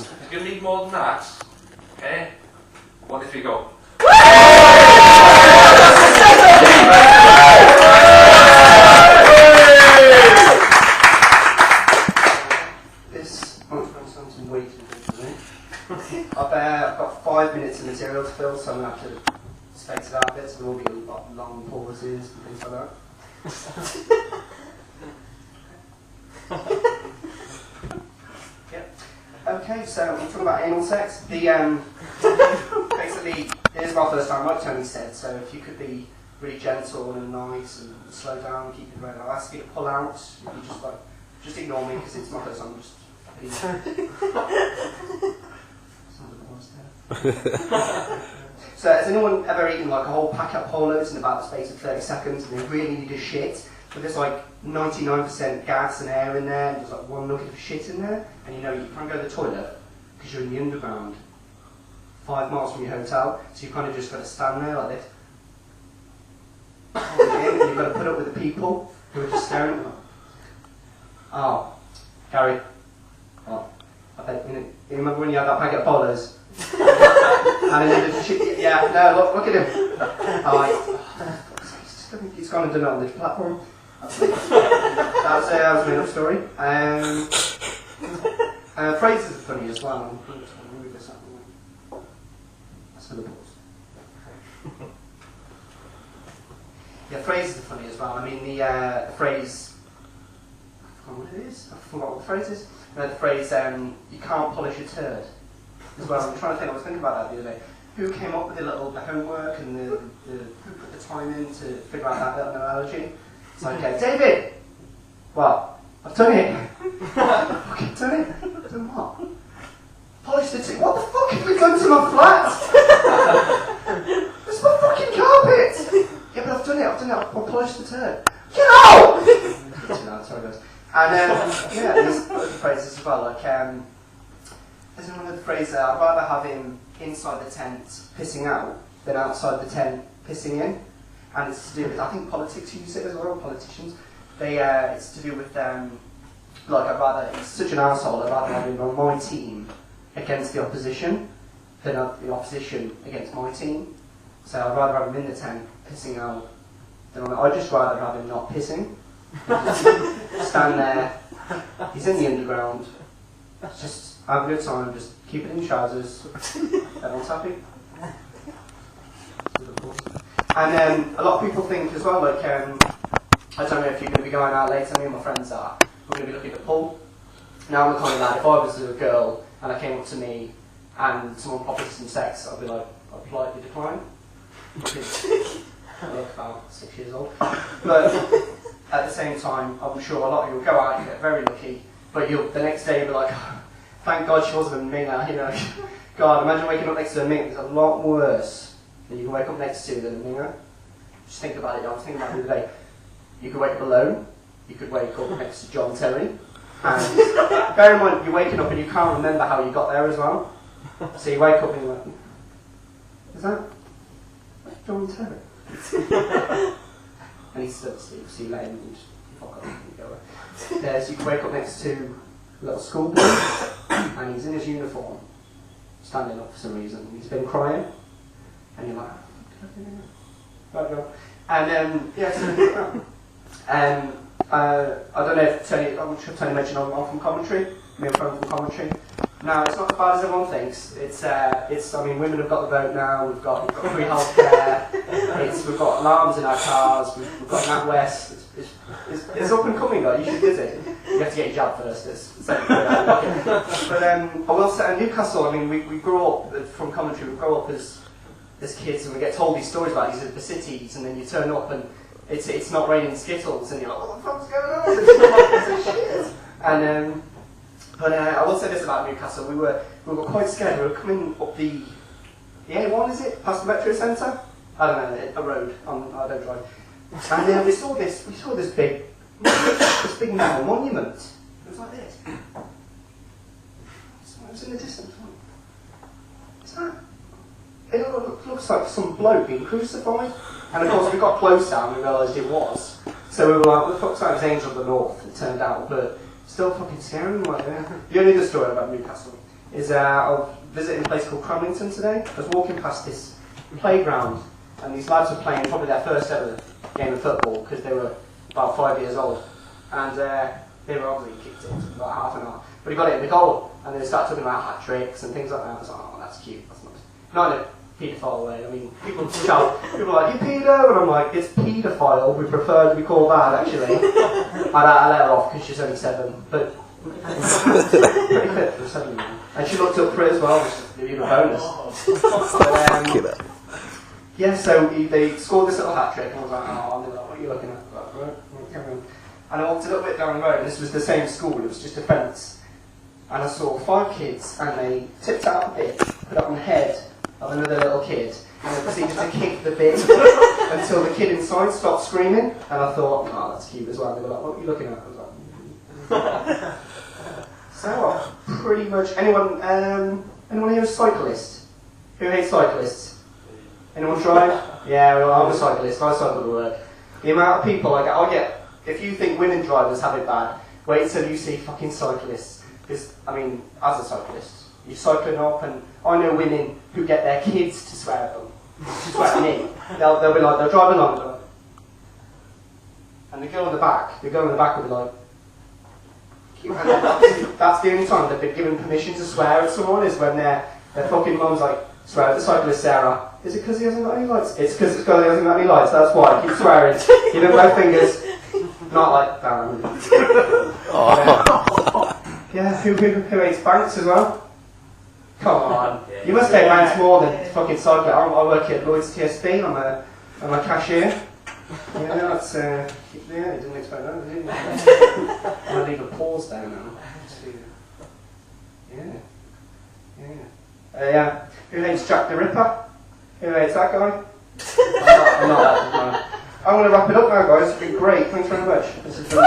If you're going to need more than that, okay, what if we go? I've got 5 minutes of material to fill, so I'm going to have to space it out a bit, so there will be a lot of long pauses and things like that. Yep. Okay, so we're talking about anal sex. Basically, it is my first time, like Tony said, so if you could be really gentle and nice and slow down and keep it right, I'll ask you to pull out. If you just ignore me because it's my first time. So has anyone ever eaten like a whole packet of Polos in about the space of 30 seconds and they really need a shit, but there's like 99% gas and air in there and there's like one nugget of shit in there, and you know you can't go to the toilet because you're in the underground 5 miles from your hotel, so you kind of just got to stand there like this and you've got to put up with the people who are just staring at you. Oh, Gary, oh, I bet you remember when you had that packet of Polos? And then yeah, no, look at him. He's gone and done it on the platform. That was a made-up story. Phrases are funny as well. I'm going to move this out of the way. That's for the pause. Yeah, phrases are funny as well. I mean, the phrase, I forgot what it is. I forgot what the phrase is. The phrase, you can't polish a turd. As well, I'm trying to think. I was thinking about that the other day. Who came up with the homework and who put the time in to figure out that little analogy? It's like, okay, David. What? I've done it. Fucking done it. Done what? Polished the what the fuck have you done to my flat? It's my fucking carpet. Yeah, but I've done it. I've polished the turd. Get out! That's how it goes. And yeah, there's other phrases as well, like there's another phrase there, I'd rather have him inside the tent pissing out than outside the tent pissing in. And it's to do with, I think politics use it as well, politicians. It's to do with, like I'd rather, he's such an arsehole, I'd rather have him on my team against the opposition than the opposition against my team. So I'd rather have him in the tent pissing out than I'd just rather have him not pissing. Stand there, he's in the underground, just have a good time, just keep it in trousers, everyone's happy. And a lot of people think as well, like, I don't know if you're going to be going out later, me and my friends are, we're going to be looking at the pool. Now I'm the kind of lad, if I was a girl and I came up to me and someone offered some sex, I'd be like, I'd politely decline. I look about 6 years old. But at the same time, I'm sure a lot of you will go out, you get very lucky, but the next day you'll be like, oh, thank God she wasn't a minger, you know. God, imagine waking up next to a minger. It's a lot worse than you can wake up next to than a minger. Just think about it. I was thinking about it the other day. You could wake up alone. You could wake up next to John Terry. And bear in mind, you're waking up and you can't remember how you got there as well. So you wake up and you're like, is that John Terry? And he's still asleep, so you lay him and just fuck off and go away. So you could wake up next to a little schoolboy, and he's in his uniform, standing up for some reason. He's been crying, and you're like, right, go. And yeah, so I don't know if Tony, I'm sure Tony mentioned I'm from Coventry. Me and friend from Coventry. Now, it's not as bad as everyone thinks. It's. I mean, women have got the vote now. We've got free healthcare. We've got alarms in our cars. We've got NatWest. It's up and coming, though. You should visit. You have to get your jab first. But I will say, in Newcastle, I mean, we grew up from Coventry. We grow up as kids, and we get told these stories about these cities, and then you turn up and it's not raining Skittles, and you're like, what the fuck's going on? It's shit. And but I will say this about Newcastle: we were quite scared. We were coming up the A1, is it, past the Metro Centre? I don't know, a road. I don't drive. And we saw this big metal monument. It was like this. It was in the distance. What's that? It looks like some bloke being crucified. And of course we got closer and we realised it was. So we were like, what the fuck's that? It was Angel of the North, it turned out, but still fucking scary. Like, you only the story about Newcastle. is I was visiting a place called Cramlington today. I was walking past this playground, and these lads were playing probably their first ever game of football because they were about 5 years old, and they were obviously kicked it for about half an hour. But he got it in the goal, and they started talking about hat tricks and things like that. I was like, oh, that's cute. That's nice. Not in a paedophile way. I mean, people shout, people are like, you pedo, and I'm like, it's paedophile. We prefer to be called that, actually. I let her off because she's only 7, but pretty fit for a 7-year-old. And she looked up for it as well, which is even a bonus. But, yeah, so they scored this little hat trick, and I was like, oh, and they were like, what are you looking at? I was like, right, carry on. And I walked a little bit down the road, and this was the same school, it was just a fence. And I saw 5 kids, and they tipped out a bit, put it on the head of another little kid, and they proceeded to kick the bin until the kid inside stopped screaming. And I thought, oh, that's cute as well. And they were like, what are you looking at? I was like, so, pretty much, anyone here a cyclist? Who hates cyclists? Anyone drive? Yeah, well, I'm a cyclist, I cycle to work. The amount of people I get, if you think women drivers have it bad, wait till you see fucking cyclists. Because, I mean, as a cyclist, you're cycling up, and I know women who get their kids to swear at them. To swear at me. They'll be like, they'll drive along, they'll be like, and the girl in the back will be like, and that's the only time they've been given permission to swear at someone, is when their fucking mum's like, swear at the cyclist, Sarah. Is it because he hasn't got any lights? It's because he hasn't got any lights, that's why. Keep swearing. Give him both fingers. Not like that. Yeah, who hates banks as well? Come on. You must hate banks more than fucking cycling. I work at Lloyd's TSB, I'm a cashier. Yeah, that's, yeah, you didn't expect that, did you? I'm going to leave a pause down now. Yeah. Who hates Jack the Ripper? Who hates that guy? I'm not that guy. I'm going to wrap it up now, guys. It's been great. Thanks very much. This has been